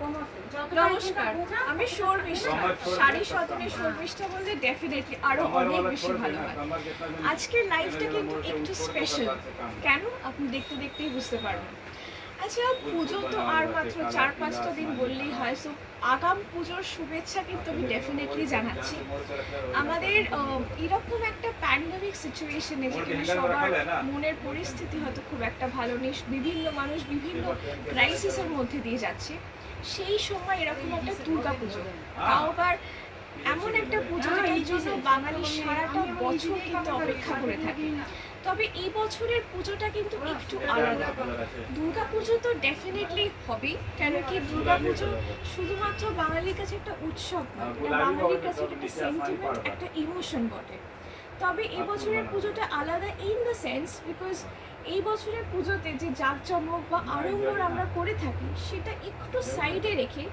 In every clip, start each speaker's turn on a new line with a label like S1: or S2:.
S1: নমস্কার, আমি শর্মিষ্ঠা। শাড়ি সদনে শর্মিষ্ঠা বললে ডেফিনেটলি আরো অনেক বেশি ভালো হয়। আজকের লাইফটা কিন্তু একটু স্পেশাল। কেন আপনি দেখতে দেখতেই বুঝতে পারবেন। আচ্ছা, পুজো তো আর মাত্র 4-5টা দিন বললেই হয়। সো আগাম পুজোর শুভেচ্ছা কিন্তু আমি ডেফিনেটলি জানাচ্ছি। আমাদের এরকম একটা প্যান্ডেমিক সিচুয়েশনে যেখানে সবার মনের পরিস্থিতি হয়তো খুব একটা ভালো নেই, বিভিন্ন মানুষ বিভিন্ন ক্রাইসিসের মধ্যে দিয়ে যাচ্ছে, সেই সময় এরকম একটা দুর্গা পুজো, তাও আবার এমন একটা পুজো যেটার জন্য বাঙালি সারাটা বছর কিন্তু অপেক্ষা করে থাকে। তবে এই বছরের পুজোটা কিন্তু একটু আলাদা। দুর্গা পুজো তো ডেফিনেটলি হবে, কেন কি দুর্গা পুজো শুধুমাত্র বাঙালির কাছে একটা উৎসব নয়, এটা বাঙালির কাছে একটা সেন্টিমেন্ট, একটা ইমোশন বটে। তবে এই বছরের পুজোটা আলাদা ইন দ্য সেন্স বিকজ এই বছরের পুজোতে যে জাঁকজমক বা আড়ম্বর আমরা করে থাকি সেটা একটু সাইডে রেখে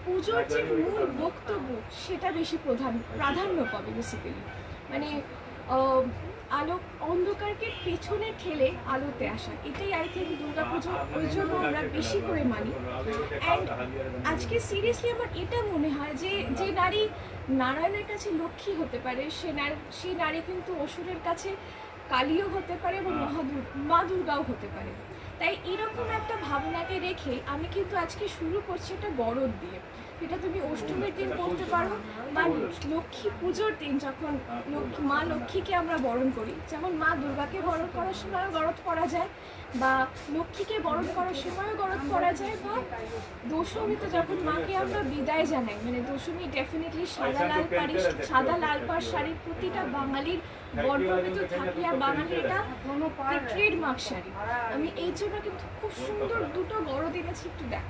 S1: পুজোর যে মূল বক্তব্য সেটা বেশি প্রাধান্য পাবে বেসিক্যালি। মানে আলো অন্ধকারকে পেছনে ঠেলে আলোতে আসা, এটাই আই থিঙ্ক দুর্গা পুজো, ওই জন্য আমরা বেশি করে মানি। অ্যান্ড আজকে সিরিয়াসলি আমার এটা মনে হয় যে যে নারী নারায়ণের কাছে লক্ষ্মী হতে পারে সেই নারী কিন্তু অসুরের কাছে কালীও হতে পারে এবং মা দুর্গাও হতে পারে। তাই এরকম একটা ভাবনাকে রেখে আমি কিন্তু আজকে শুরু করছি একটা বরদ দিয়ে। এটা তুমি অষ্টমীর দিন করতে পারো বা লক্ষ্মী পুজোর দিন, যখন মা লক্ষ্মীকে আমরা বরণ করি, যেমন মা দুর্গাকে বরণ করার সময়ও গরদ করা যায় বা লক্ষ্মীকে বরণ করার সময়ও গরদ করা যায়, বা দশমীতে যখন মাকে আমরা বিদায় জানাই, মানে দশমী ডেফিনেটলি সাদা লাল পাড় শাড়ি প্রতিটা বাঙালির বর্ণমিত থাকে, আর বাঙালির এটা ট্রেডমার্ক শাড়ি। আমি এই জন্য কিন্তু খুব সুন্দর দুটো বড় এনেছি, একটু দেখ।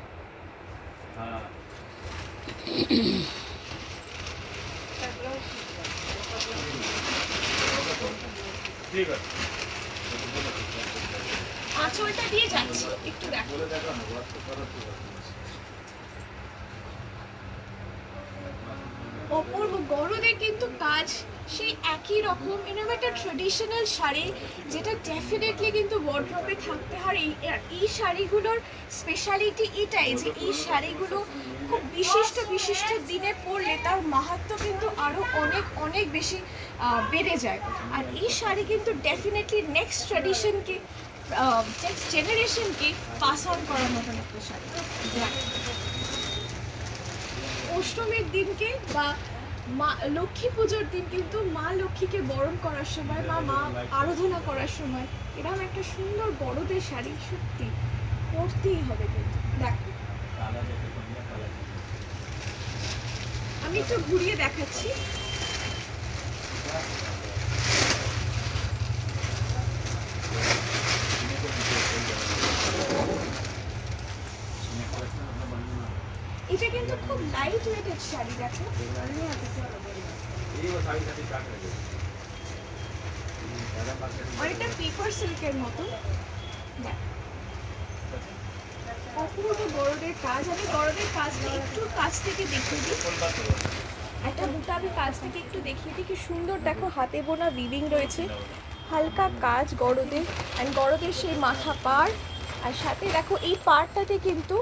S1: আঁচলটা দিয়ে যাচ্ছি, একটু দেখ। অপূর্ব গরদের কিন্তু কাজ সেই একই রকম, এরকম একটা ট্রেডিশনাল শাড়ি যেটা ডেফিনেটলি কিন্তু ওয়ার্ড্রোবে থাকতে হয়। এই শাড়িগুলোর স্পেশালিটি এটাই যে এই শাড়িগুলো খুব বিশিষ্ট দিনে পরলে তার মাহাত্ম্য কিন্তু আরও অনেক অনেক বেশি বেড়ে যায়। আর এই শাড়ি কিন্তু ডেফিনেটলি নেক্সট ট্রেডিশনকে, নেক্সট জেনারেশনকে পাস অন করার মতন একটা শাড়ি। অষ্টমীর দিনকে বা মা লক্ষ্মী পুজোর দিন কিন্তু মা লক্ষ্মীকে বরণ করার সময় বা মা আরাধনা করার সময় এরকম একটা সুন্দর বড়দের শাড়ি সত্যি পরতেই হবে। কিন্তু দেখ, আমি একটু ঘুরিয়ে দেখাচ্ছি। এটা কিন্তু খুব লাইট ওয়েটেড শাড়ি, দেখো। অনেকটা পেপার সিল্কের মতো। অপূর্ব বড়দের কাজ। আমি বড়দের কাজটা একটু কাছ থেকে দেখিয়ে দিই। একটা বুটা আমি কাছ থেকে একটু দেখিয়ে দিই, কি সুন্দর দেখো, হাতে বোনা উইভিং রয়েছে, হালকা কাজ গরদের, অ্যান্ড গরদের সেই মাথা পাড়, আর সাথে দেখো এই পাড়টাতে কিন্তু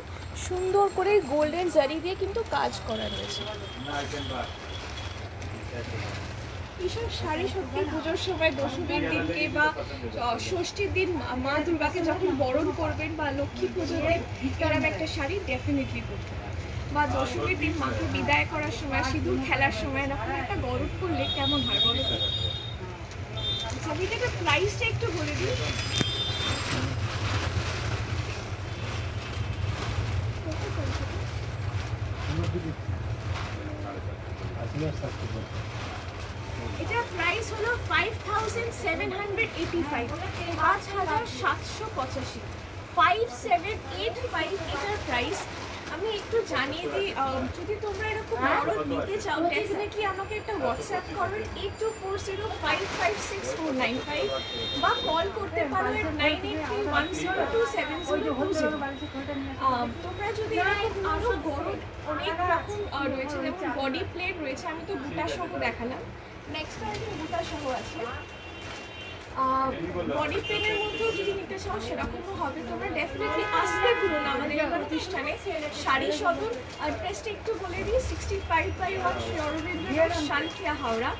S1: সুন্দর করে গোল্ডেন জারি দিয়ে কিন্তু কাজ করা রয়েছে। এইসব শাড়ি সত্যি পুজোর সময় দশমীর দিনকে বা ষষ্ঠীর দিন মা দুর্গাকে যখন বরণ করবেন বা লক্ষ্মী পুজোতে এরকম একটা শাড়ি ডেফিনেটলি পরতে পারেন, বা দশমীর দিন মাকে বিদায় করার সময়, সিঁদুর খেলার সময় এরকম একটা গরদ করলে কেমন হয় বলো তো। আমি এটাকে প্রাইসটা একটু বলে দিই। এটার প্রাইস হলো 5785, 5785, 5785 এটার প্রাইস। আমি একটু জানিয়ে দিই, যদি তোমরা এরকম বড় নিতে চাও ডেফিনেটলি আমাকে একটা হোয়াটসঅ্যাপ করবেন 8240556495 বা কল করতে পারো 9831027020। তোমরা যদি এরকম আরও বড় অনেক রকম রয়েছে, যেমন বডি প্লেট রয়েছে, আমি তো বুটা সহ দেখালাম, নেক্সট টাইম বুটা সহ আছে। বডি পেনের মধ্যেও যদি নিতে চাও সেরকমও হবে। তোমরা ডেফিনেটলি আসতে ভুলো না আমাদের এই প্রতিষ্ঠানে। শাড়ি সদন অ্যাড্রেসটা একটু বলে দিই, 65/1 শ্রী অরবিন্দ রোড, সালকিয়া, হাওড়া।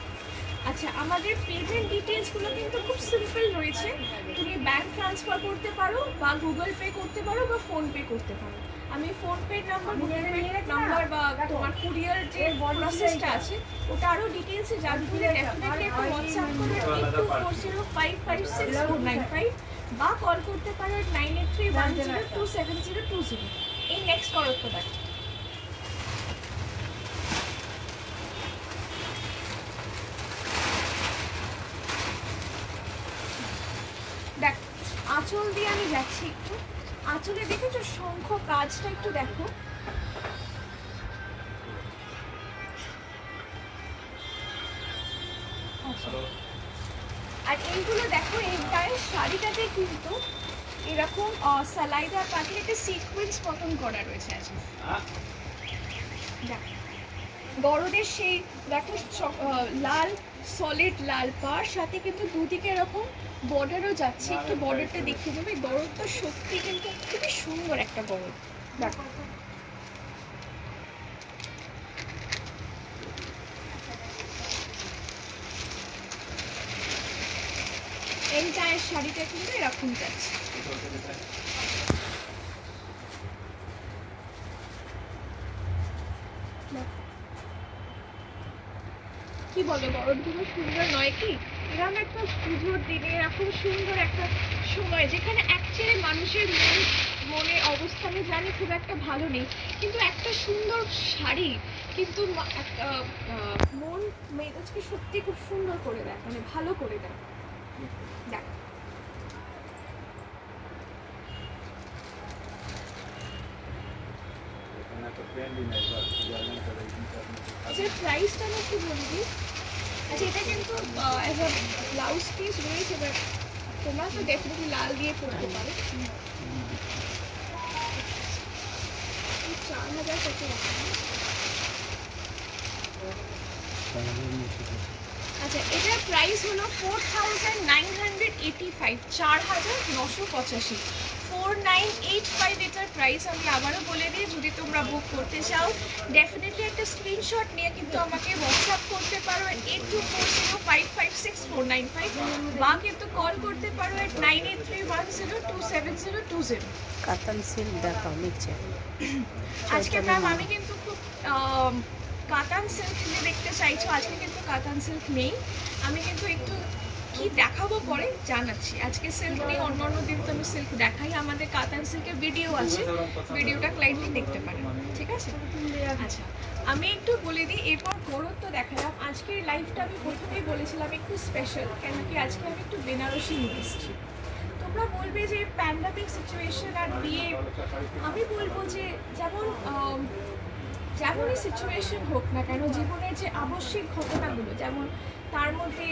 S1: আচ্ছা, আমাদের পেমেন্ট ডিটেলসগুলো কিন্তু খুব সিম্পল রয়েছে। তুমি ব্যাংক ট্রান্সফার করতে পারো বা গুগল পে করতে পারো বা ফোনপে করতে পারো। আমি PhonePe number, Google pay number বা তোমার কুরিয়ার যে প্রসেসটা আছে ওটা আরও ডিটেলসে জানতে হলে ডেফিনেটলি একটা হোয়াটসঅ্যাপ করো 8240556495 বা কল করতে পারো 9831027020। এই নেক্সট করো তো দেখো। দেখ, আঁচল দিয়ে আমি যাচ্ছি একটু। আঁচলে দেখেছো শঙ্খ কাজটা একটু দেখো। আর এইগুলো দেখো, এই গায়ের শাড়িটাতে কিন্তু এরকম সালাইদার পাখির একটা সিকোয়েন্স মতন করা রয়েছে আছে। দেখো গরদের সেই দেখো লাল সলিড লাল পাড়, সাথে কিন্তু দুদিকে এরকম বর্ডারও যাচ্ছে। একটু বর্ডারটা দেখিয়ে দেবে। গরদটা সত্যি কিন্তু খুবই সুন্দর একটা গরদ। দেখো এই গায়ের শাড়িটা কিন্তু এরকম যাচ্ছে। কি বলো, গরদগুলো সুন্দর নয় কি? এরকম একটা পুজোর দিনে এরকম সুন্দর একটা সময়, যেখানে অ্যাকচুয়ালি মানুষের মনে অবস্থা আমি জানি খুব একটা ভালো নেই, কিন্তু একটা সুন্দর শাড়ি কিন্তু মন মেজাজকে সত্যি খুব সুন্দর করে দেয়, মানে ভালো করে দেয়। দেখ আচ্ছা, প্রাইসটা আমি একটু বলে দিই। আচ্ছা, এটা কিন্তু অ্যাজ আ ব্লাউজ পিস রয়েছে, এবার তোমরা তো ডেফিনেটলি লাল দিয়ে পরতে পারো। 4000 কত রাখা। আচ্ছা, এটার প্রাইস হলো 4985, 4985, 4985 এটার প্রাইস। আমি আবারও বলে দিই, যদি তোমরা বুক করতে চাও ডেফিনেটলি একটা স্ক্রিনশট নিয়ে কিন্তু আমাকে হোয়াটসঅ্যাপ করতে পারো 8240556495 বা কিন্তু কল করতে পারো 9831027020।
S2: কাতান সিল্ক দেখাও নিচে।
S1: আজকে ম্যাম আমি কিন্তু খুব কাতান সিল্ক নিয়ে দেখতে চাইছো, আজকে কিন্তু কাতান সিল্ক নেই। আমি কিন্তু একটু কি দেখাবো পরে জানাচ্ছি। আজকে সিল্ক নেই, অন্য দিন তো আমি সিল্ক দেখাই। আমাদের কাতান সিল্কের ভিডিও আছে, ভিডিওটা ক্লাইন্টলি দেখতে পারেন, ঠিক আছে? আচ্ছা, আমি একটু বলে দিই, এরপর গরদ তো দেখালাম। আজকের লাইফটা আমি প্রথমেই বলেছিলাম একটু স্পেশাল, কেন কি আজকে আমি একটু বেনারসি নিয়ে এসেছি। তোমরা বলবে যে প্যান্ডামিক সিচুয়েশন আর বিয়ে, আমি বলবো যে যেমনই সিচুয়েশন হোক না কেন, জীবনের যে আবশ্যিক ঘটনাগুলো, যেমন তার মধ্যে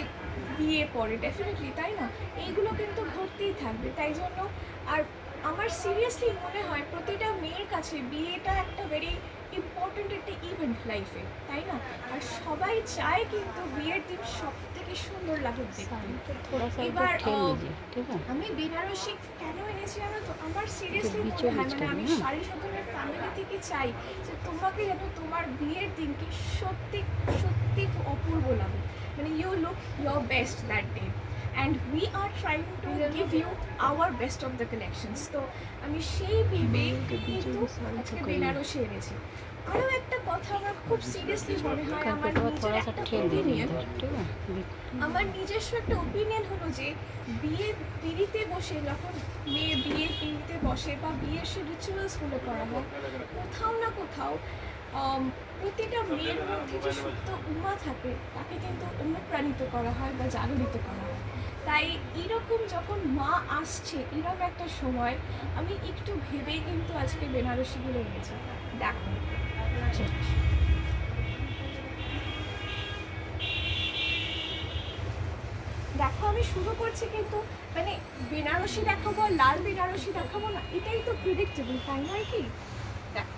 S1: বিয়ে পড়ে ডেফিনেটলি, তাই না? এইগুলো কিন্তু ঘটতেই থাকবে। তাই জন্য আর আমার সিরিয়াসলি মনে হয় প্রতিটা মেয়ের কাছে বিয়েটা একটা ভেরি ইম্পর্টেন্ট একটা ইভেন্ট লাইফে, তাই না? আর সবাই চায় কিন্তু বিয়ের দিন সব থেকে সুন্দর লাগুক দেখতে। এবার আমি বেনারসি কেন এনেছি জানো তো? আমার সিরিয়াসলি মনে হয়, মানে আমি শাড়ি সদনের ফ্যামিলি থেকে চাই যে তোমাকে যেন তোমার বিয়ের দিনকে সত্যি সত্যি অপূর্ব লাগে, মানে you look your best that day, and we are trying to give you our best of the collections. তো আমি সেই ভেবে কিন্তু আজকে বেনারসি এনেছি। আরও একটা কথা আমার খুব সিরিয়াসলি মনে হয়, আমার নিজের একটা ওপিনিয়ন, আমার নিজস্ব একটা ওপিনিয়ন হলো যে বিয়ের পিঁড়িতে বসে যখন মেয়ে বিয়ের পিঁড়িতে বসে বা বিয়ের সে রিচুয়ালসগুলো করা হয়, কোথাও না কোথাও প্রতিটা মেয়ের মধ্যে যে সুপ্ত উমা থাকে তাকে কিন্তু অনুপ্রাণিত করা হয় বা জাগরিত করা হয়। তাই এরকম যখন মা আসছে এরকম একটা সময় আমি একটু ভেবেই কিন্তু আজকে বেনারসিগুলো এনেছি। দেখো দেখো আমি শুরু করছি, কিন্তু মানে বেনারসি দেখাবো আর লাল বেনারসি দেখাবো না, এটাই তো প্রিডিক্টেবল, তাই নয় কি? দেখো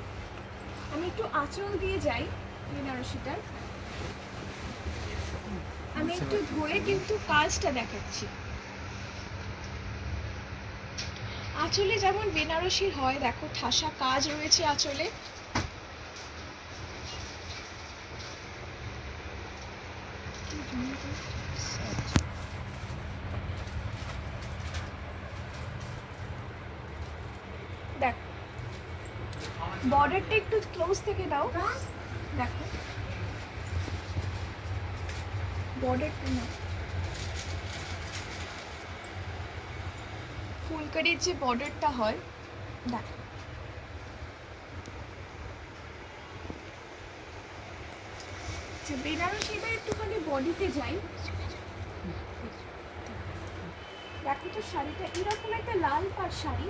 S1: আমি একটু আঁচল দিয়ে যাই বেনারসিটার, আমি একটু ধরে কিন্তু কাজটা দেখাচ্ছি। আঁচলে যেমন বেনারসির হয়, দেখো ঠাসা কাজ রয়েছে আঁচলে। দেখ বর্ডারটা একটু ক্লোজ থেকে দাও, দেখো বর্ডারটা না, ফুলকারির যে বর্ডারটা হয় দেখো। আচ্ছা বেনারসি এবার একটুখানি বডিতে যাই, দেখো তো শাড়িটা এরকম একটা লাল পাড় শাড়ি,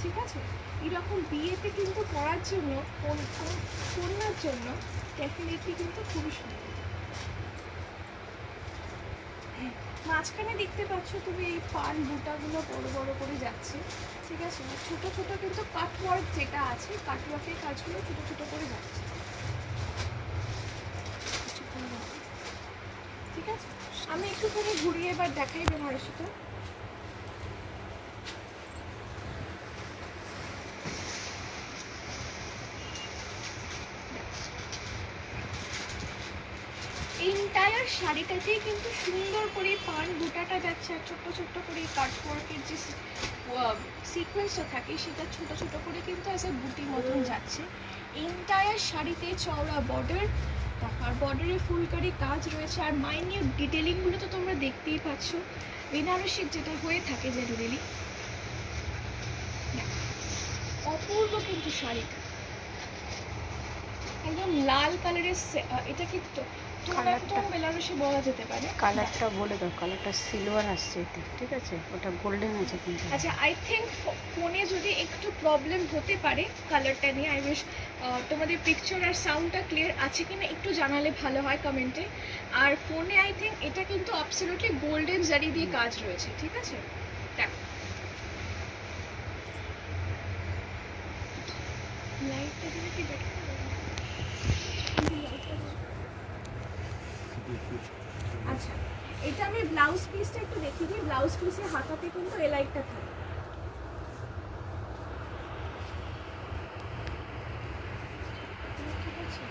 S1: ঠিক আছে, এরকম বিয়েতে কিন্তু পরার জন্য কন্যার জন্য ডেফিনেটলি কিন্তু খুবই সুন্দর। মাঝখানে দেখতে পাচ্ছ তুমি এই পান বুটাগুলো বড় বড় করে যাচ্ছে, ঠিক আছে, ছোট ছোট কিন্তু কাটওয়ার্ক যেটা আছে, কাটওয়ার্কের কাজগুলো ছোট ছোট করে যাচ্ছে, ঠিক আছে। আমি একটুখানি ঘুরিয়ে এবার দেখাই বেনারসিটা। এন্টায়ার শাড়িটাতেই কিন্তু সুন্দর করে পান বুটাটা যাচ্ছে, আর ছোট্ট ছোট্ট করে কাটওয়ার্কের যে সিকোয়েন্সটা থাকে সেটা ছোট ছোট করে কিন্তু অ্যাজ এ বুটি মতন যাচ্ছে। এন্টায়ার শাড়িতে চওড়া বর্ডার, আর বর্ডারে ফুলকারি কাজ রয়েছে, আর মাইনিউট ডিটেলিংগুলো তো তোমরা দেখতেই পাচ্ছ বেনারসির যেটা হয়ে থাকে জেনারেলি। অপূর্ব কিন্তু শাড়িটা একদম লাল কালারের, এটা কি
S2: কালারটা
S1: বেনারসি বলা যেতে পারে।
S2: কালারটা বলে দাও, কালারটা সিলভার আসছে এতে, ঠিক আছে, ওটা গোল্ডেন আছে কিন্তু।
S1: আচ্ছা আই থিঙ্ক ফোনে যদি একটু প্রবলেম হতে পারে কালারটা নিয়ে, আই উইশ তোমাদের পিকচার আর সাউন্ডটা ক্লিয়ার আছে কিনা একটু জানালে ভালো হয় কমেন্টে। আর ফোনে আই থিঙ্ক এটা কিন্তু অ্যাবসলিউটলি গোল্ডেন জারি দিয়ে কাজ রয়েছে, ঠিক আছে। দেখো লাইটটা দিলে কি বেটার হবে? আচ্ছা এটা আমি ব্লাউজ পিসটা একটু দেখিয়ে দিই, ব্লাউজ পিসের হাতাতে কিন্তু এই লাইটটা থাকে। ঠিক আছে,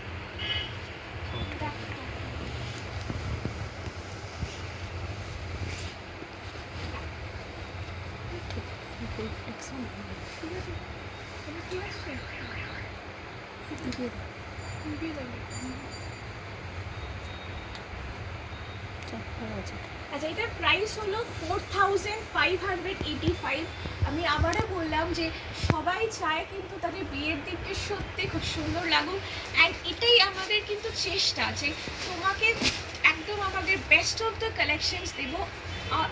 S1: আচ্ছা এটার প্রাইস হলো 4585। আমি আবারও বললাম যে সবাই চায় কিন্তু তাদের বিয়ের দিনকে সত্যি খুব সুন্দর লাগুক, অ্যান্ড এটাই আমাদের কিন্তু চেষ্টা যে তোমাকে একদম আমাদের বেস্ট অফ দ্য কালেকশনস দেবো,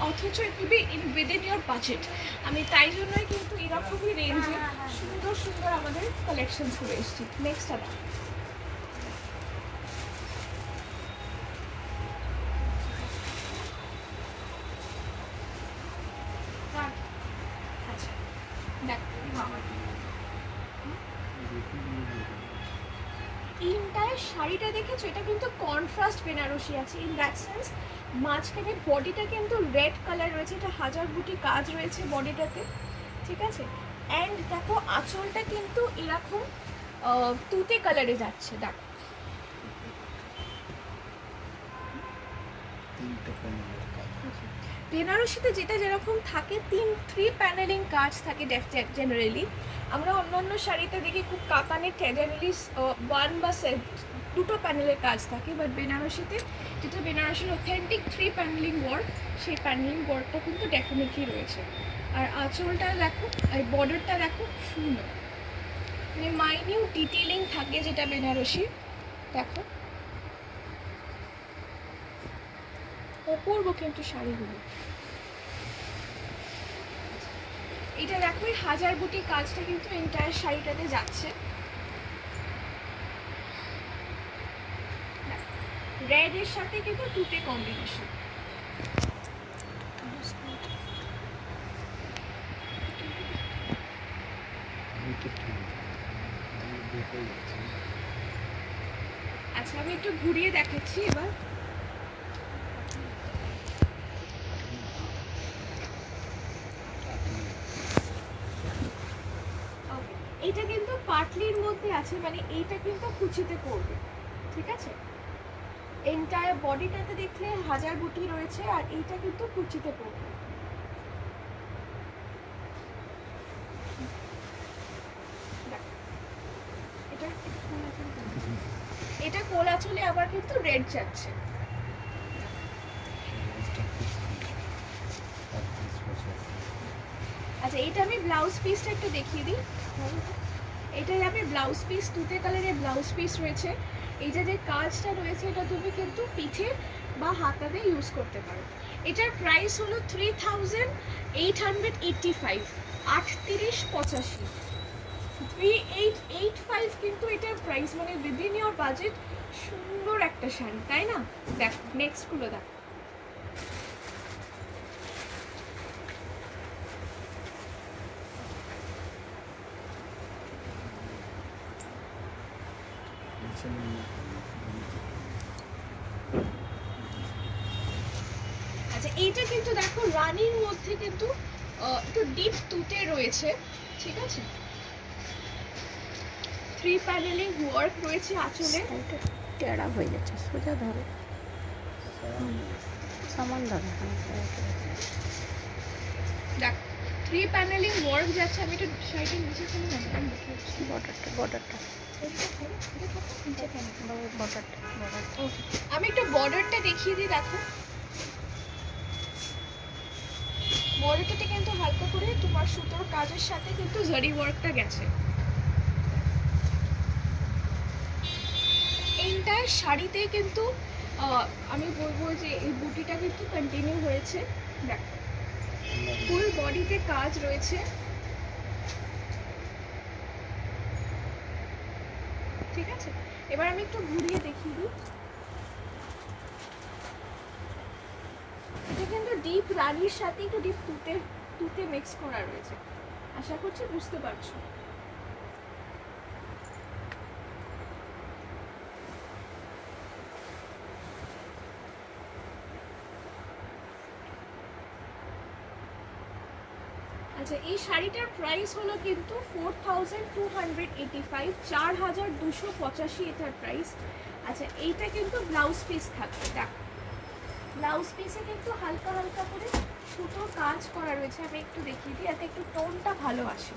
S1: অথচ it will be in within your budget. আমি তাই জন্যই কিন্তু এরকমই রেঞ্জে সুন্দর সুন্দর আমাদের কালেকশনস করে এসেছি। নেক্সট আবার আচ্ছা দেখ ইনটার শাড়িটা দেখেছো, এটা কিন্তু কন্ট্রাস্ট বেনারসি আছে, ইন দ্যাট সেন্স মাঝখানে বডিটা কিন্তু রেড কালার রয়েছে, এটা হাজার বুটি কাজ রয়েছে বডিটাতে, ঠিক আছে। অ্যান্ড দেখো আঁচলটা কিন্তু এরকম তুতে কালারে যাচ্ছে, দেখো বেনারসিতে যেটা যেরকম থাকে থ্রি প্যানেলিং কাজ থাকে জেনারেলি। আমরা অন্যান্য শাড়িতে দেখি খুব কাতানের জেনারেলি ওয়ান বা দুটো প্যানেলের কাজ থাকে, বাট বেনারসিতে যেটা বেনারসির অথেন্টিক থ্রি প্যানেলিং ওয়ার্ক, সেই প্যানেলিং ওয়ার্কটা কিন্তু ডেফিনেটলি রয়েছে। আর আঁচলটা দেখো, আর বর্ডারটা দেখো সুন্দর, মানে মাইনিউট ডিটেলিং থাকে যেটা বেনারসি, দেখো অপূর্ব কিন্তু শাড়িগুলো। এটা দেখো এই হাজার বুটি কাজটা কিন্তু এন্টায়ার শাড়িটাতে যাচ্ছে, রেড এর সাথে কিন্তু তুতে কম্বিনেশন। আচ্ছা আমি একটু ঘুরিয়ে দেখাচ্ছি এবার। রানীর মধ্যে আছে, মানে এইটা কিন্তু কুচিতে পড়বে, ঠিক আছে। এন্টায়ার বডিটাতে দেখলে হাজার বুটি রয়েছে, আর এইটা কিন্তু কুচিতে পড়বে। এটা কোলা চুলে আবার কিন্তু রেড যাচ্ছে। আচ্ছা, এটা আমি ব্লাউজ পিসটা একটু দেখিয়ে দিই। এটা আমি ব্লাউজ পিস, তুতে কালারের ব্লাউজ পিস রয়েছে। এই যে কাজটা রয়েছে এটা তুমি কিন্তু পিঠে বা হাতাতে ইউজ করতে পারো। এটার প্রাইস হলো 3885, 3885, 3885 কিন্তু এটার প্রাইস, মানে উইদিন ইয়োর বাজেট। সুন্দর একটা শাড়ি, তাই না? দেখ নেক্সট গুলো দেখ। আচ্ছা, এইটা কিন্তু দেখো রানীর মধ্যে কিন্তু একটু ডিপ তুতে রয়েছে, ঠিক আছে। 3 প্যানেলিং ওয়ার্ক রয়েছে আঁচলে।
S2: টেড়া হয়ে যাচ্ছে, সোজা ধরো, সামান ধরো।
S1: দেখ 3 প্যানেলিং ওয়ার্ক যাচ্ছে। আমি একটু শাড়িটার নিচে ফেলে
S2: বর্ডারটা
S1: আমি একটু বর্ডারটা দেখিয়ে দিই। দেখো বর্ডারটাতে কিন্তু হালকা করে তোমার সুতোর কাজের সাথে কিন্তু জারি ওয়ার্কটা গেছে। এইটার শাড়িতে কিন্তু আমি বলবো যে এই বুটিটা কিন্তু কন্টিনিউ হয়েছে। দেখো ফুল বডিতে কাজ রয়েছে, ঠিক আছে। এবার আমি একটু ঘুরিয়ে দেখিয়ে দিই। এটা কিন্তু ডিপ রানীর সাথে একটু ডিপ তুতে মিক্স করা রয়েছে, আশা করছি বুঝতে পারছো। আচ্ছা, এই শাড়িটার প্রাইস হলো কিন্তু 4285, 4285 এটার প্রাইস। আচ্ছা, এইটা কিন্তু ব্লাউজ পিস থাকবে। দেখো ব্লাউজ পিসে কিন্তু হালকা হালকা করে সুতোর কাজ করা রয়েছে। আমি একটু দেখিয়ে দিই, এতে একটু টোনটা ভালো আসে।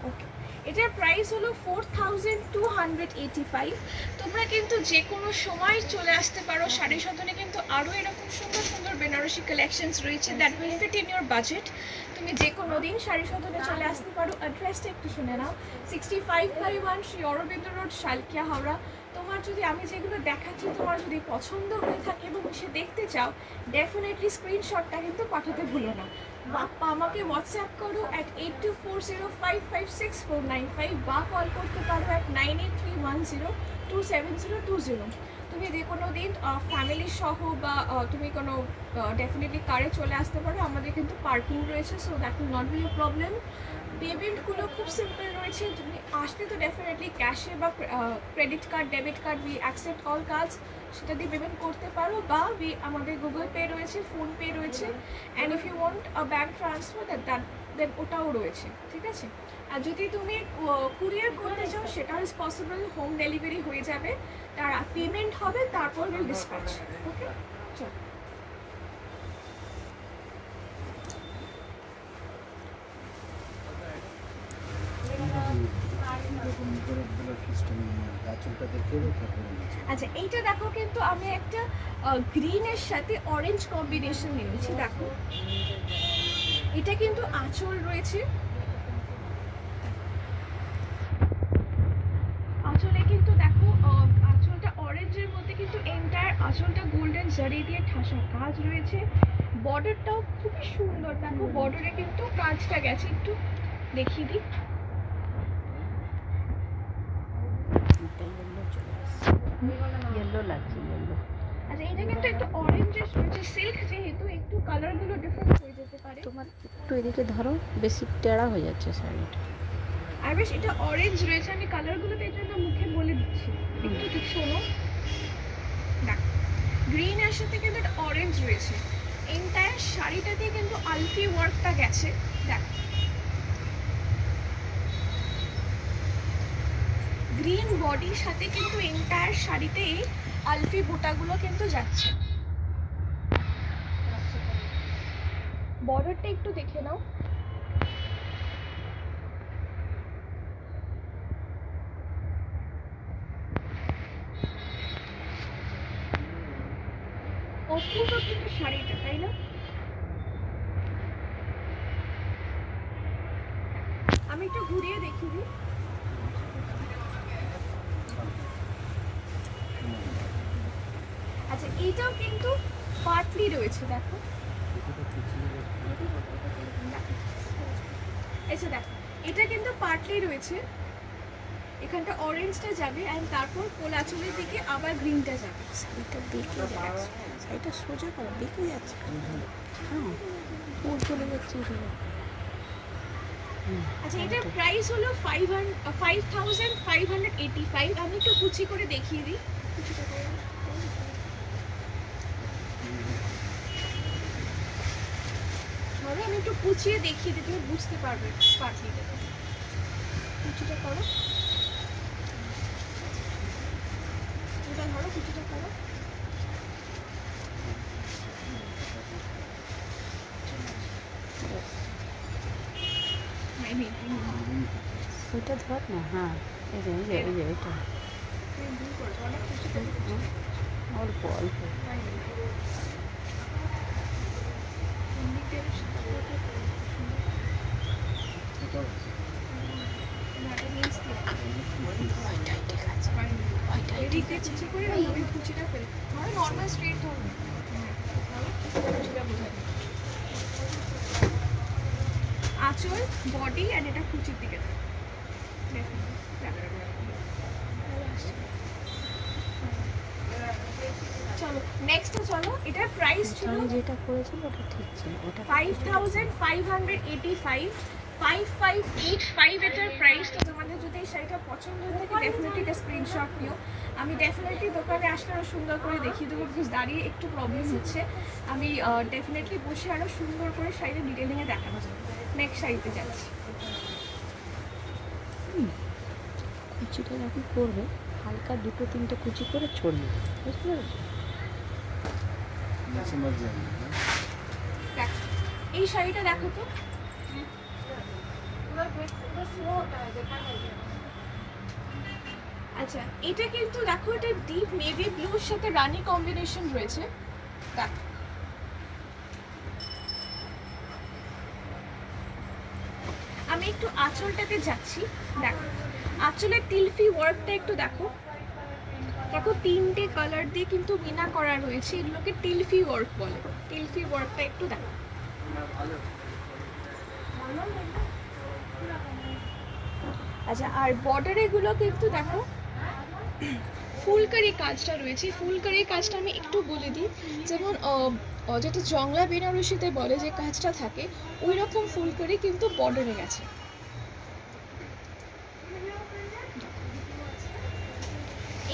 S1: ওকে, এটার প্রাইস হলো 4285। তোমরা কিন্তু যে কোনো সময় চলে আসতে পারো। শাড়ি সদনে কিন্তু আরও এরকম সুন্দর সুন্দর বেনারসি কালেকশনস রয়েছে that will fit in your budget. তুমি যে কোনো দিন শাড়ি সদনে চলে আসতে পারো। অ্যাড্রেসটা একটু শুনে নাও, 65/1 শ্রী অরবিন্দ রোড, শালকিয়া, হাওড়া। তোমার যদি আমি যেগুলো দেখাচ্ছি তোমার যদি পছন্দ হয়ে থাকে এবং সে দেখতে চাও, ডেফিনেটলি স্ক্রিনশটটা কিন্তু পাঠাতে ভুলো না। আমাকে হোয়াটসঅ্যাপ করো at 8240556495 বা কল করতে পারো at 9831027020। তুমি যে কোনো দিন ফ্যামিলি সহ বা তুমি কোনো ডেফিনেটলি কারে চলে আসতে পারো। আমাদের কিন্তু পার্কিং রয়েছে, so that will not be a problem. পেমেন্টগুলো খুব সিম্পল রয়েছে। তুমি আসলে তো ডেফিনেটলি ক্যাশে বা credit card, debit card, we accept all cards, সেটা দিয়ে পেমেন্ট করতে পারো। বা আমাদের গুগল পে রয়েছে, ফোনপে রয়েছে, and if you want a bank transfer then ওটাও রয়েছে, ঠিক আছে। আর যদি তুমি কুরিয়ার করতে চাও সেটাও ইজ পসিবল, হোম ডেলিভারি হয়ে যাবে, তার পেমেন্ট হবে, তারপর উইল ডিসপ্যাচ। ওকে, চলো। আচ্ছা, এইটা দেখো কিন্তু আমি একটা গ্রিনের সাথে অরেঞ্জ কম্বিনেশন নিয়েছি। দেখো এটা কিন্তু আঁচল রয়েছে, আঁচলে কিন্তু দেখো আঁচলটা অরেঞ্জের মধ্যে কিন্তু এন্টায়ার আঁচলটা গোল্ডেন জারি দিয়ে ঠাসা কাজ রয়েছে। বর্ডারটাও খুবই সুন্দর। দেখো বর্ডারে কিন্তু কাজটা গেছে, একটু দেখিয়ে দিই।
S2: ইয়েলো লাগছে, ইয়েলো।
S1: আচ্ছা, এটা কিন্তু একটু অরেঞ্জের রয়েছে, সিল্ক যেহেতু একটু কালারগুলো ডিফারেন্ট হয়ে যেতে পারে।
S2: তোমার একটু এদিকে ধরো, বেশি টেড়া হয়ে যাচ্ছে শাড়িটা।
S1: আর বেশ এটা অরেঞ্জ রয়েছে, আমি কালারগুলো তো এই জন্য মুখে বলে দিচ্ছি, একটু ঠিক শোনো। দেখ গ্রিনের সাথে কিন্তু একটা অরেঞ্জ রয়েছে। এন্টায়ার শাড়িটাতে কিন্তু আলফি ওয়ার্কটা গেছে। দেখ বডির সাথে কিন্তু এন্টায়ার শাড়িতেই আলফি বুটাগুলো কিন্তু যাচ্ছে। বর্ডারটা একটু দেখে নাও। অপূর্ব কিন্তু শাড়িটা, তাই না? আমি একটু ঘুরিয়ে দেখিয়ে দিই। আচ্ছা, এইটাও কিন্তু পার্টলি রয়েছে, দেখো। আচ্ছা দেখো, এটা কিন্তু পার্টলি রয়েছে। এখানটা অরেঞ্জটা যাবে অ্যান্ড তারপর কোলাচলের দিকে আবার গ্রিনটা যাবে।
S2: শাড়িটা বেঁকে যাচ্ছে, শাড়িটা সোজা করে বেঁকে যাচ্ছে। হ্যাঁ, পুর চলে যাচ্ছে এগুলো।
S1: আচ্ছা, এটার প্রাইস হলো 5585। আমি একটু কুচি করে দেখিয়ে দিই। কুচিটা করে ধরো, আমি একটু কুচিয়ে দেখিয়ে দিই, তুমি বুঝতে পারবে পার্টলিটা। কুচিটা করো, এটা ধরো, কুচিটা করো।
S2: ওইটা ধর না। হ্যাঁ, এই যে এই যে এই যে ওইটা অল্প অল্প। ওইটাই ঠিক আছে, ওইটাই ঠিক আছে।
S1: নর্মাল স্ট্রেট ধরো, আঁচল, বডি অ্যান্ড এটা কুচির দিকে। চলো নেক্সট চলো। এটার প্রাইস ছিল
S2: আমি যেটা করেছিল ওটা ঠিক ছিল, ওটা
S1: 5585, 5585 এটার প্রাইস। তো তোমাদের যদি এই শাড়িটা পছন্দ হয়ে থাকে ডেফিনেটলি এটা স্ক্রিনশট নিও। আমি ডেফিনেটলি দোকানে আসলে আরও সুন্দর করে দেখিয়ে দেবো, বিকজ দাঁড়িয়ে একটু প্রবলেম হচ্ছে। আমি ডেফিনেটলি বসে আরও সুন্দর করে শাড়িটা ডিটেলিংয়ে দেখানো যাবে। নেক্সট শাড়িতে যাচ্ছি।
S2: কুচিটা যখন করবে হালকা দুটো তিনটে কুচি করে ছড়িয়ে, বুঝতে পেরেছো?
S1: দেখো এই শাড়িটা দেখো তো। আচ্ছা, এটা কিন্তু দেখো, এটা ডিপ নেভি ব্লুর সাথে রানি কম্বিনেশন রয়েছে। দেখো, আমি একটু আঁচলটাতে যাচ্ছি। দেখো আঁচলের টিলফি ওয়ার্কটা একটু দেখো। দেখো তিনটে কালার দিয়ে কিন্তু মিনা করা রয়েছে, এগুলোকে টিলফি ওয়ার্ক বলে। টিলফি ওয়ার্কটা একটু দেখো। আচ্ছা, আর বর্ডার এগুলো কিন্তু দেখো ফুলকারি কাজটা রয়েছে। ফুলকারি কাজটা আমি একটু বলে দিই, যেমন যেটা জংলা বেনারসিতে বলে যে কাজটা থাকে, ওই রকম ফুলকারি কিন্তু বর্ডারে গেছে।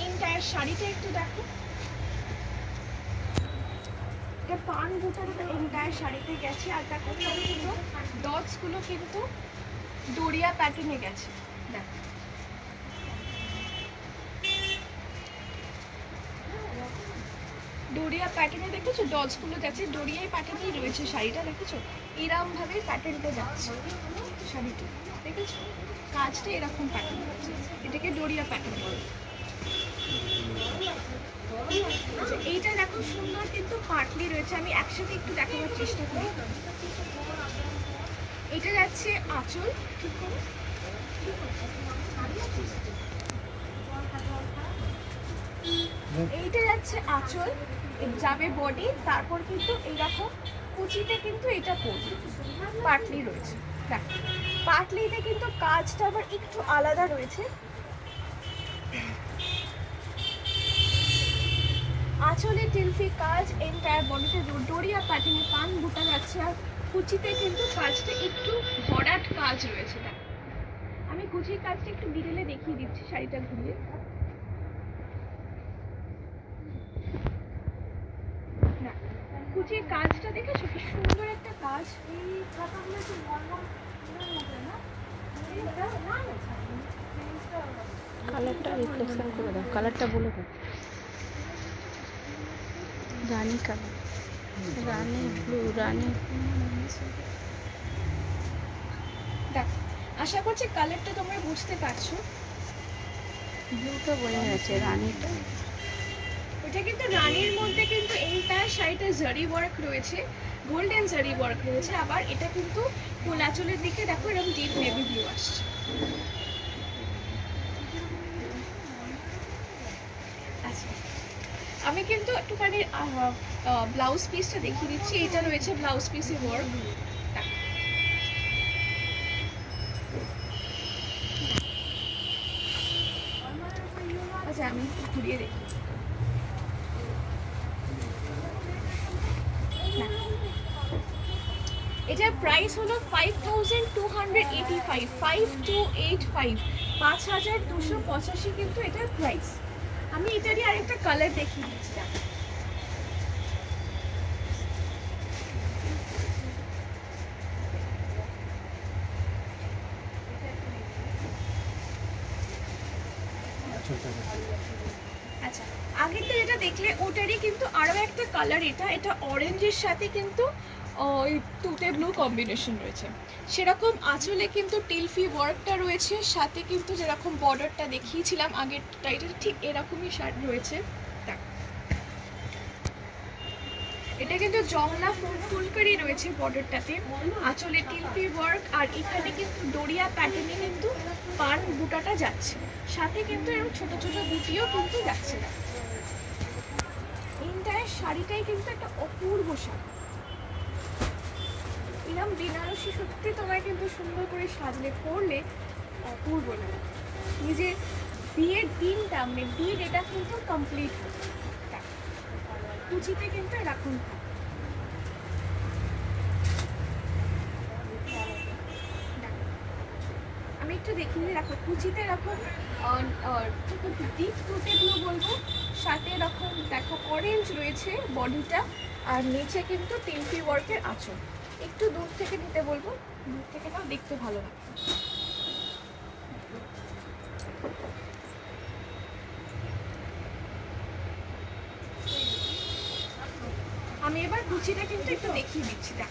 S1: এন্টায়ার শাড়িটা একটু দেখো, এটা পান বুটার এন্টায়ার শাড়িতে গেছে। আর দেখো ছোট ডটস গুলো কিন্তু ডোরিয়া প্যাটার্নে গেছে। দেখো ডোরিয়া প্যাটার্নে দেখেছো, ডটস গুলো যাচ্ছে ডোরিয়া প্যাটার্নেই রয়েছে শাড়িটা, দেখেছো এরকম ভাবে প্যাটার্নটা যাচ্ছে শাড়িটা, দেখেছো কাজটা এরকম প্যাটার্ন যাচ্ছে, এটাকে ডোরিয়া প্যাটার্ন বলে। আচ্ছা, এইটা দেখো সুন্দর কিন্তু পার্টলি রয়েছে। আমি একসাথে একটু দেখাবার চেষ্টা করি। এটা যাচ্ছে আঁচল, ঠিক করো। এইটা যাচ্ছে আঁচল, যাবে বডি, তারপর কিন্তু এইরকম কুচিতে কিন্তু এটা পড়বে, পাটলি রয়েছে। দেখ পাটলিতে কিন্তু কাজটা আবার একটু আলাদা রয়েছে। আঁচলে টিলফি কাজ, এন্টায়ার বডিতে ডোরিয়া প্যাটার্নে পান বুটা যাচ্ছে। আর কুচিতে কিন্তু কাজটা একটু ভরাট কাজ রয়েছে। দেখ আমি কুচির কাজটা একটু ডিটেলে দেখিয়ে দিচ্ছি শাড়িটা ঘুরিয়ে। কুচির কাজটা দেখেছো কি সুন্দর একটা কাজ। এই ছাতাগুলো একটু নরমাল না
S2: কালারটা রিফ্লেকশন করে দাও, কালারটা বলে দাও। রানী কালার, রানী ব্লু, রানী
S1: দেখো, আশা করছি কালারটা তোমরা বুঝতে পারছো।
S2: ব্লুটা বোঝা যাচ্ছে, রানীটা
S1: ওটা কিন্তু রানীর মধ্যে কিন্তু এইটার শাড়িটা জারি ওয়ার্ক রয়েছে, গোল্ডেন জারি ওয়ার্ক রয়েছে। আবার এটা কিন্তু কোলাচলের দিকে দেখো এরকম ডিপ নেভি ব্লু আসছে। আচ্ছা, আমি কিন্তু একটুখানি ব্লাউজ পিসটা দেখিয়ে দিচ্ছি। এটা রয়েছে ব্লাউজ পিসে ওয়ার্ক। আচ্ছা, আমি একটু ঘুরিয়ে দেখি। এটার প্রাইস হলো 5285, 5285, 5285 কিন্তু এটার প্রাইস। আমি এটারই আরেকটা কালার দেখিয়ে দিচ্ছি। আচ্ছা, আগেরটা যেটা দেখলে ওটারই কিন্তু আরো একটা কালার, এটা অরেঞ্জের সাথে কিন্তু ওই তুতে ব্লু কম্বিনেশন রয়েছে। সেরকম আঁচলে কিন্তু টিলফি ওয়ার্কটা রয়েছে, সাথে কিন্তু যেরকম বর্ডারটা দেখিয়েছিলাম আগেরটা, এটা ঠিক এরকমই শার্ট রয়েছে। এটা কিন্তু জংলা ফুলকারি রয়েছে বর্ডারটাতে, আঁচলে টিলফি ওয়ার্ক, আর এখানে কিন্তু ডোরিয়া প্যাটার্নে কিন্তু পান বুটাটা যাচ্ছে, সাথে কিন্তু এরকম ছোট ছোট বুটিও কিন্তু যাচ্ছে না। এন্টায়ার শাড়িটাই কিন্তু একটা অপূর্ব শাড়ি। এরকম বেনারসি সত্যি তোমায় কিন্তু সুন্দর করে সাজলে পরলে অপূর্ব লাগে। নিজে বিয়ের দিনটা মানে বিয়ের এটা কিন্তু কমপ্লিট হবে। কুচিতে কিন্তু এরকম আমি একটু দেখিয়ে রাখো, কুচিতে এরকম ডিপ টুটে ব্লু বলবো, সাথে এরকম দেখো অরেঞ্জ রয়েছে বডিটা, আর নিচে কিন্তু টিলফি ওয়ার্কের আঁচল। একটু দূর থেকে নিতে বলবো, দূর থেকে নাও, দেখতে ভালো লাগে। আমি এবার কুচিটা কিন্তু একটু দেখিয়ে দিচ্ছি। দেখ,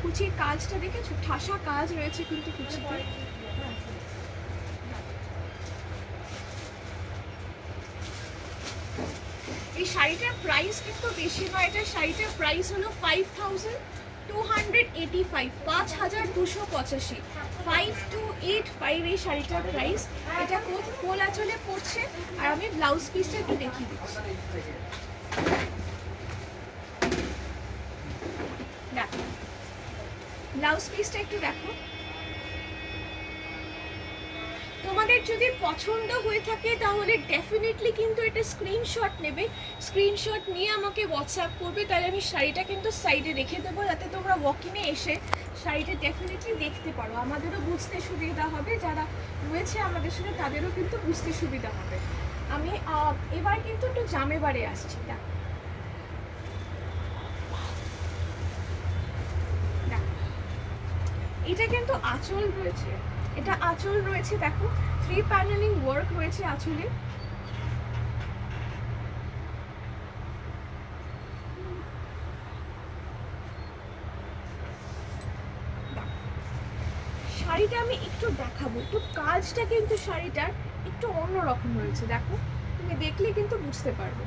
S1: কুচির কাজটা দেখেছো, ঠাসা কাজ রয়েছে কিন্তু কুচিতে। এই শাড়িটার প্রাইস কিন্তু বেশি নয়, এটা শাড়িটার প্রাইস হলো 5285, 5285, 5285 এই শাড়িটার প্রাইস। এটা কোল আঁচলে পড়ছে, আর আমি ব্লাউজ পিসটা একটু দেখিয়ে দিচ্ছি। দেখো, ব্লাউজ পিসটা একটু দেখো। তোমাদের যদি পছন্দ হয়ে থাকে তাহলে ডেফিনেটলি কিন্তু এটা স্ক্রিনশট নেবে, স্ক্রিনশট নিয়ে আমাকে হোয়াটসঅ্যাপ করবে, তাহলে আমি শাড়িটা কিন্তু সাইডে রেখে দেবো, যাতে তোমরা ওয়াকিংয়ে এসে শাড়িটা ডেফিনেটলি দেখতে পারো। আমাদেরও বুঝতে সুবিধা হবে, যারা রয়েছে আমাদের সাথে তাদেরও কিন্তু বুঝতে সুবিধা হবে। আমি এবার কিন্তু একটু জামেবারে আসছি। এটা কিন্তু আঁচল রয়েছে, এটা আঁচল রয়েছে, দেখো 3 প্যানেলিং ওয়ার্ক রয়েছে আঁচলে। শাড়িটা আমি একটু দেখাবো, একটু কাজটা কিন্তু শাড়িটার একটু অন্যরকম রয়েছে, দেখো তুমি দেখলে কিন্তু বুঝতে পারবে।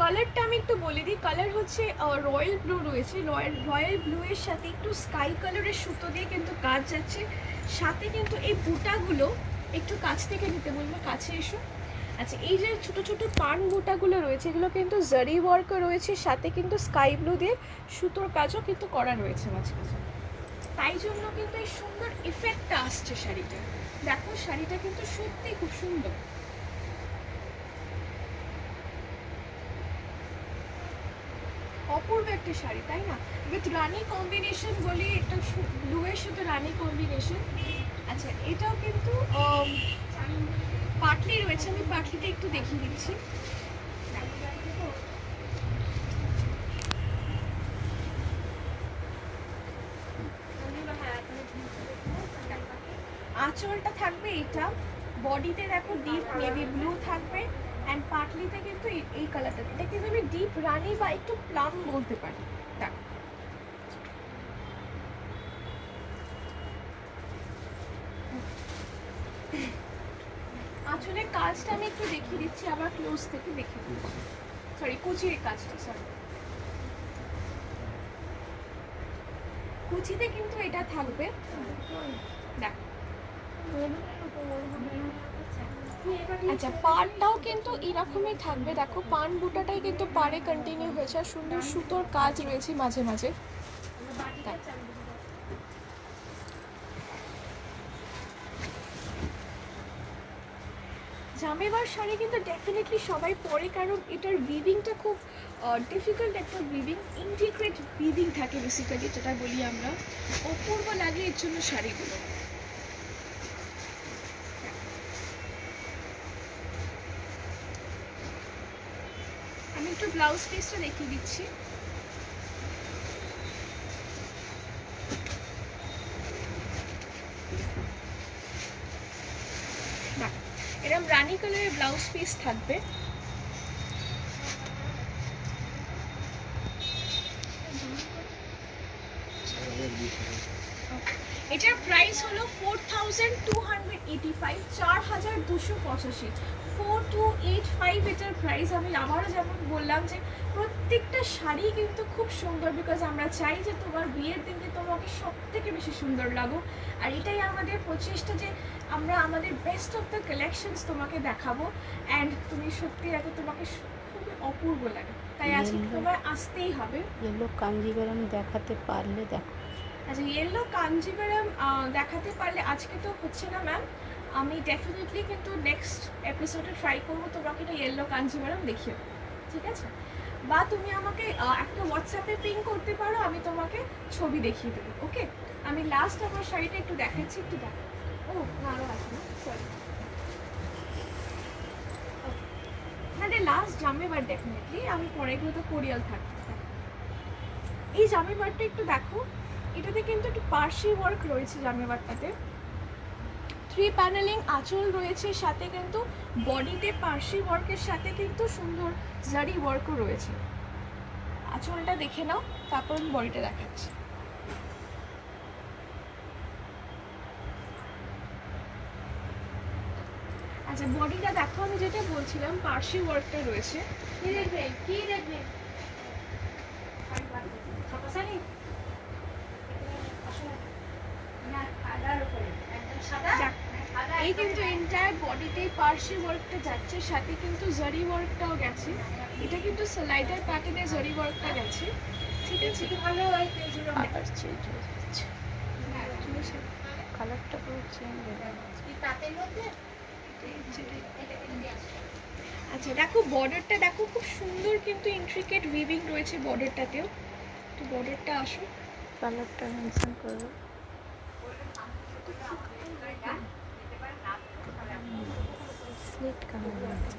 S1: কালারটা আমি একটু বলে দিই, কালার হচ্ছে রয়্যাল ব্লু রয়েছে, রয়্যাল ব্লু এর সাথে একটু স্কাই কালারের সুতো দিয়ে কিন্তু কাজ যাচ্ছে, সাথে কিন্তু এই বুটাগুলো একটু কাছ থেকে নিতে বলবো, কাছে এসো। আচ্ছা, এই যে ছোট ছোট পান বুটাগুলো রয়েছে, এগুলো কিন্তু জারি ওয়ার্কও রয়েছে, সাথে কিন্তু স্কাই ব্লু দিয়ে সুতোর কাজও কিন্তু করা রয়েছে মাঝখানে, তাই জন্য কিন্তু এই সুন্দর ইফেক্টটা আসছে শাড়িটা। দেখো, শাড়িটা কিন্তু সত্যি খুব সুন্দর, অপূর্ব একটা শাড়ি, তাই না? উইথ রানী কম্বিনেশন বলি, একটা ব্লু এর সাথে রানী কম্বিনেশন। আচ্ছা, এটাও কিন্তু পাটলি রয়েছে, আমি পাটলিটা একটু দেখিয়ে দিচ্ছি। আঁচলটা থাকবে এটা, বডিতে দেখো ডিপ নেভি ব্লু থাকবে, অ্যান্ড পাটলিতে কিন্তু এই কালারটা, এটা কিন্তু আমি ডিপ রানি বা একটু প্লাম বলতে পারি। দেখো আঁচলের কাজটা আমি একটু দেখিয়ে দিচ্ছি, আবার ক্লোজ থেকে দেখিয়ে দিচ্ছি, সরি কুচির কাজটা, সরি কুচিতে কিন্তু এটা থাকবে। দেখো আচ্ছা, পাড়টাও কিন্তু এরকমই থাকবে, দেখো পান বুটাটাই কিন্তু পাড়ে কন্টিনিউ হয়েছে, আর সুন্দর সুতোর কাজ রয়েছে মাঝে মাঝে। জামেবার শাড়ি কিন্তু ডেফিনেটলি সবাই পরে, কারণ এটার উইভিংটা খুব ডিফিকাল্ট একটা উইভিং, ইন্টিগ্রেট উইভিং থাকে বেসিক্যালি, যেটা বলি আমরা, অপূর্ব লাগে এর জন্য শাড়িগুলো। আমি একটু ব্লাউজ পিসটা দেখিয়ে দিচ্ছি। এরকম রানী কালারের ব্লাউজ পিস থাকবে। এটার প্রাইস হলো 4285, 4285, 4285 এটার প্রাইস। আমি আবারও যেমন বললাম যে প্রত্যেকটা শাড়ি কিন্তু খুব সুন্দর, বিকজ আমরা চাই যে তোমার বিয়ের দিনকে তোমাকে সব থেকে বেশি সুন্দর লাগুক, আর এটাই আমাদের প্রচেষ্টা যে আমরা আমাদের বেস্ট অফ দ্য কালেকশনস তোমাকে দেখাবো, অ্যান্ড তুমি সত্যি যাতে তোমাকে খুবই অপূর্ব লাগে, তাই আজকে তোমার আসতেই হবে।
S2: ইয়েলো কাঞ্জিভারাম দেখাতে পারলে দেখো।
S1: আচ্ছা, ইয়েলো কাঞ্জিভারাম দেখাতে পারলে আজকে তো হচ্ছে না ম্যাম, আমি ডেফিনেটলি কিন্তু নেক্সট এপিসোডে ট্রাই করবো তোমাকে এটা ইয়েলো কাঞ্জিভারাম দেখিয়ে দেবো, ঠিক আছে? বা তুমি আমাকে একটা হোয়াটসঅ্যাপে পিং করতে পারো, আমি তোমাকে ছবি দেখিয়ে দেবো, ওকে? আমি লাস্ট আমার শাড়িটা একটু দেখাচ্ছি, একটু দেখো। ও না, আরও আছে না, সরি। মানে লাস্ট জামেবার ডেফিনেটলি, আমি পরেগুলো তো কোরিয়াল থাকবে। এই জামেবারটা একটু দেখো, এটাতে কিন্তু একটু পার্সি ওয়ার্ক রয়েছে জামেবারটাতে, 3 প্যানেলিং আঁচল রয়েছে, সাথে কিন্তু বডিতে পার্সি ওয়ার্কের সাথে কিন্তু সুন্দর জারি ওয়ার্কও রয়েছে। আঁচলটা দেখে নাও, তারপর আমি বডিটা দেখাচ্ছি। আচ্ছা, বডিটা দেখো, আমি যেটা বলছিলাম পার্সি ওয়ার্কটা রয়েছে। কি দেখবে, কি দেখবে? এই কিন্তু এন্টায়ার বডিতেই পার্সি ওয়ার্কটা যাচ্ছে, সাথে কিন্তু জারি ওয়ার্কটাও গেছে, এটা কিন্তু স্লাইডার প্যাটার্নে জারি ওয়ার্কটা গেছে, ঠিক আছে? ভালো হয়
S2: কালার চেঞ্জ হয়ে যাচ্ছে, কালারটা পুরো চেঞ্জ হয়ে যাচ্ছে।
S1: আচ্ছা দেখো, বর্ডারটা দেখো, খুব সুন্দর কিন্তু ইন্ট্রিকেট উইভিং রয়েছে বর্ডারটাতেও। তো বর্ডারটা আসো,
S2: কালারটা মেনশন করো। স্লেট কালার আছে,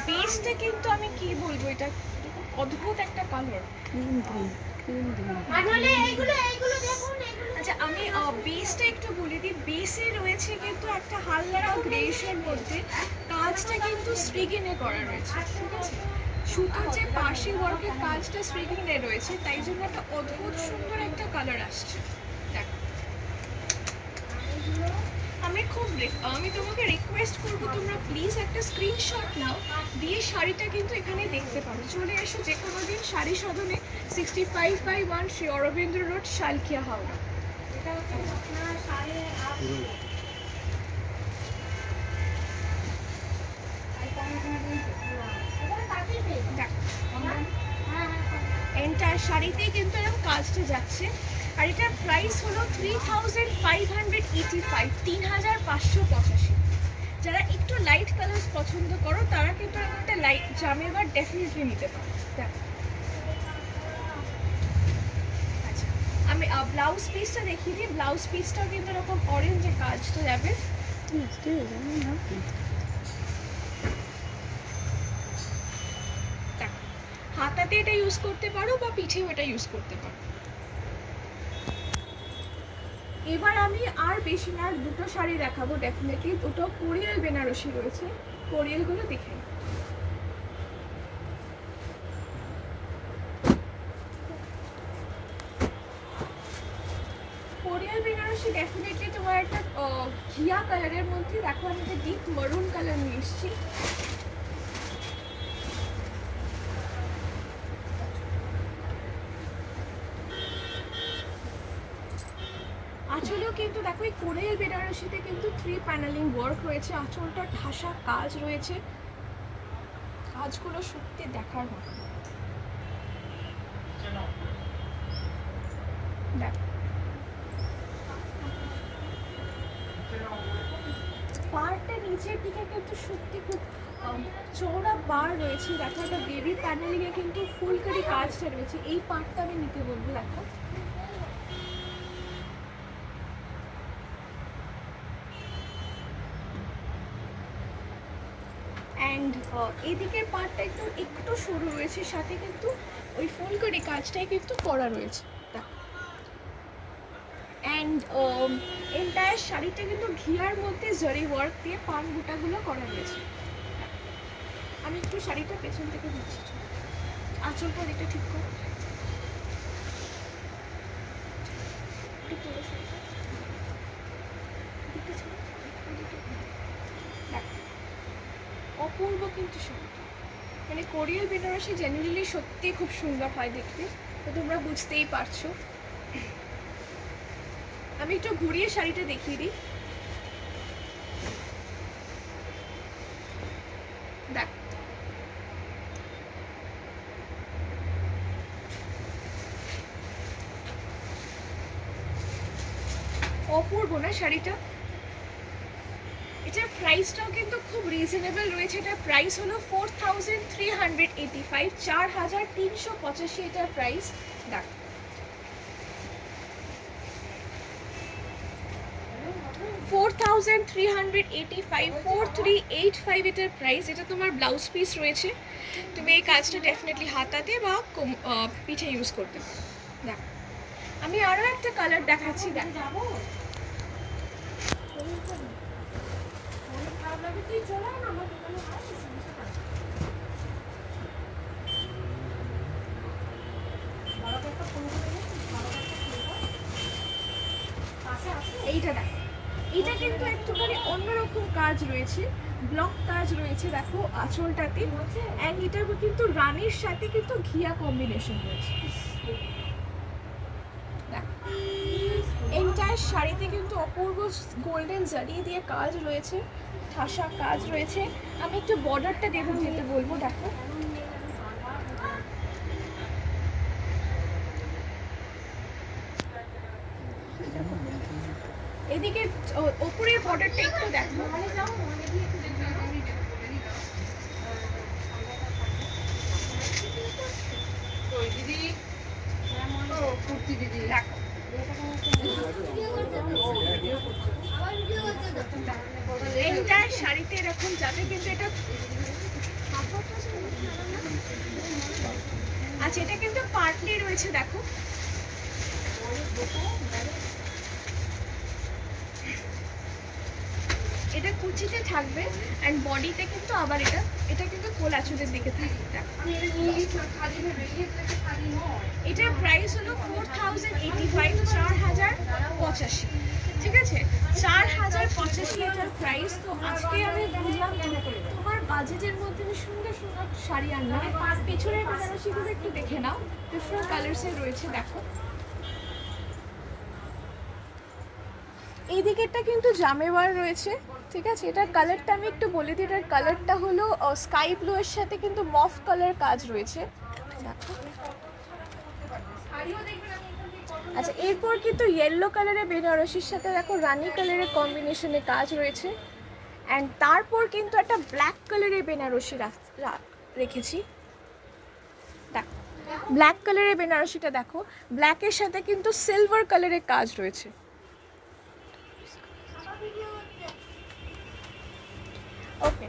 S1: বেসটা কিন্তু আমি কি বলবো, এটা অদ্ভুত একটা colour,
S2: cream green, cream green.
S1: আচ্ছা, আমি বেসটা একটু বলে দিই। বেসে রয়েছে কিন্তু একটা হালকা গ্রেশন মধ্যে, কাজটা কিন্তু স্ট্রিগিনে করা রয়েছে, ঠিক আছে? সুতোর যে পার্সি ওয়ার্কের কাজটা স্ট্রিগিনে রয়েছে, তাই জন্য একটা অদ্ভুত সুন্দর একটা কালার আসছে। দেখো, আমি তোমাকে রিকোয়েস্ট করবো, তোমরা প্লিজ একটা স্ক্রিনশট নাও, দিয়ে শাড়িটা কিন্তু এখানে দেখতে পারো। চলে এসো যে কোনো দিন শাড়ি সদনে, 65/1 শ্রী অরবিন্দ রোড, শালকিয়া, হাওড়া। এন্টায়ার শাড়িতেই কিন্তু এরকম কাজটা যাচ্ছে, আর এটার প্রাইস হলো 3585, 3585। যারা একটু লাইট কালার পছন্দ করো তারা কিন্তু একটা লাইট জামেবার ডেফিনেটলি নিতে পারো। দেখো, আচ্ছা আমি ব্লাউজ পিসটা দেখিয়ে দিই। ব্লাউজ পিসটাও কিন্তু এরকম অরেঞ্জে কাজটা যাবে। হাতাতে এটা ইউজ করতে পারো বা পিঠেও এটা ইউজ করতে পারো। এবার আমি আর বেশি না, আর দুটো শাড়ি দেখাবো ডেফিনেটলি। দুটো কোরিয়াল বেনারসি রয়েছে, কোরিয়ালগুলো দেখে নিই। কোরিয়াল বেনারসি ডেফিনেটলি তোমার একটা ঘিয়া কালারের মধ্যে, দেখো আমি একটা ডিপ মারুন কালার নিয়ে এসেছি। আঁচলেও কিন্তু দেখো এই কোরিয়াল বেনারসিতে কিন্তু 3 প্যানেলিং ওয়ার্ক রয়েছে, আঁচলটা ঠাসা কাজ রয়েছে, কাজগুলো সত্যি দেখার মতো। দেখো পাড়টা নিচের দিকে কিন্তু সত্যি খুব চওড়া বার রয়েছে। দেখো একটা বেবি প্যানেলিং এ কিন্তু ফুলকারি কাজটা রয়েছে, এই পার্টটা আমি নিতে বলবো। দেখো অ্যান্ড এদিকের পার্টটা একটু সরু রয়েছে, সাথে কিন্তু ওই ফুলকারি কাজটাই কিন্তু করা রয়েছে। অ্যান্ড এন্টায়ার শাড়িটা কিন্তু ঘিয়ার মধ্যে জরি ওয়ার্ক দিয়ে পান বুটাগুলো করা রয়েছে। আমি একটু শাড়িটা পেছন থেকে দিচ্ছি, আঁচলটা এটা ঠিক করো। অপূর্ব কিন্তু শাড়িটা, মানে কোরিয়াল বেনারসি জেনারেলি সত্যি খুব সুন্দর হয় দেখতে, তো তোমরা বুঝতেই পারছো। আমি একটু ঘুরিয়ে শাড়িটা দেখিয়ে দিই। দেখ অপূর্ব না শাড়িটা? এটার প্রাইসটাও কিন্তু খুব রিজনেবল রয়েছে। এটার প্রাইস হলো 4385, 4385 এটার প্রাইস। দেখ 4385, 4385 এটার প্রাইস। এটা তোমার ব্লাউজ পিস রয়েছে, তুমি এই কাজটা ডেফিনেটলি হাতাতে বা পিঠে ইউজ করতে পারো। দেখ আমি আরও একটা কালার দেখাচ্ছি। দেখ এইটা দেখ, এটা কিন্তু একটুখানি অন্যরকম কাজ রয়েছে, ব্লক কাজ রয়েছে দেখো আঁচলটাতে, অ্যান্ড এটার কিন্তু রানীর সাথে কিন্তু ঘিয়া কম্বিনেশন রয়েছে। এন্টায়ার শাড়িতে কিন্তু অপূর্ব গোল্ডেন জারি দিয়ে কাজ রয়েছে, ঠাসা কাজ রয়েছে। আমি একটু বর্ডারটা দেবো যেতে বলবো। দেখো এদিকে ওপরের বর্ডারটা একটু দেখো। এন্টায়ার শাড়িতে এরকম যাবে কিন্তু এটা, আচ্ছা এটা কিন্তু পার্টলি রয়েছে। দেখো এটা কুচিতে থাকবে অ্যান্ড বডিতে কিন্তু আবার এটা কিন্তু কোল আঁচলের দিকে থাকবে। এটার প্রাইস হলো 4085, 4085, ঠিক আছে 4085 এটার প্রাইস। তো আজকে আমি বুঝলাম তোমার বাজেটের মধ্যে সুন্দর সুন্দর শাড়ি আনলাম। পেছনের বেনারসিগুলো একটু দেখে নাও, ডিফারেন্ট কালার্সের রয়েছে। দেখো এই দিকেরটা কিন্তু জামেওয়ার রয়েছে, ঠিক আছে। এটার কালারটা আমি একটু বলে দিই, এটার কালারটা হলো স্কাই ব্লু এর সাথে কিন্তু মফ কালার কাজ রয়েছে। আচ্ছা এরপর কিন্তু ইয়েলো কালারের বেনারসির সাথে দেখো রানী কালারের কম্বিনেশনে কাজ রয়েছে, অ্যান্ড তারপর কিন্তু একটা ব্ল্যাক কালারের বেনারসি রেখেছি। দেখো ব্ল্যাক কালারের বেনারসিটা দেখো, ব্ল্যাকের সাথে কিন্তু সিলভার কালারের কাজ রয়েছে। ওকে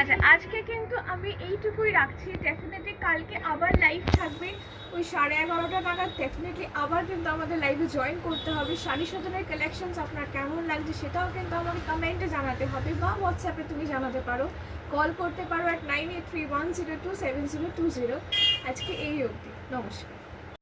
S1: আচ্ছা আজকে কিন্তু আমি এইটুকুই রাখছি, ডেফিনেটলি কালকে আবার লাইভ থাকবে ওই 11:30 নাগাদ। ডেফিনেটলি আবার কিন্তু আমাদের লাইভে জয়েন করতে হবে। শাড়ি সাজানোর কালেকশনস আপনার কেমন লাগছে সেটাও কিন্তু আমাকে কমেন্টে জানাতে হবে, বা হোয়াটসঅ্যাপে তুমি জানাতে পারো, কল করতে পারো at 9831027020। আজকে এই অবধি, নমস্কার।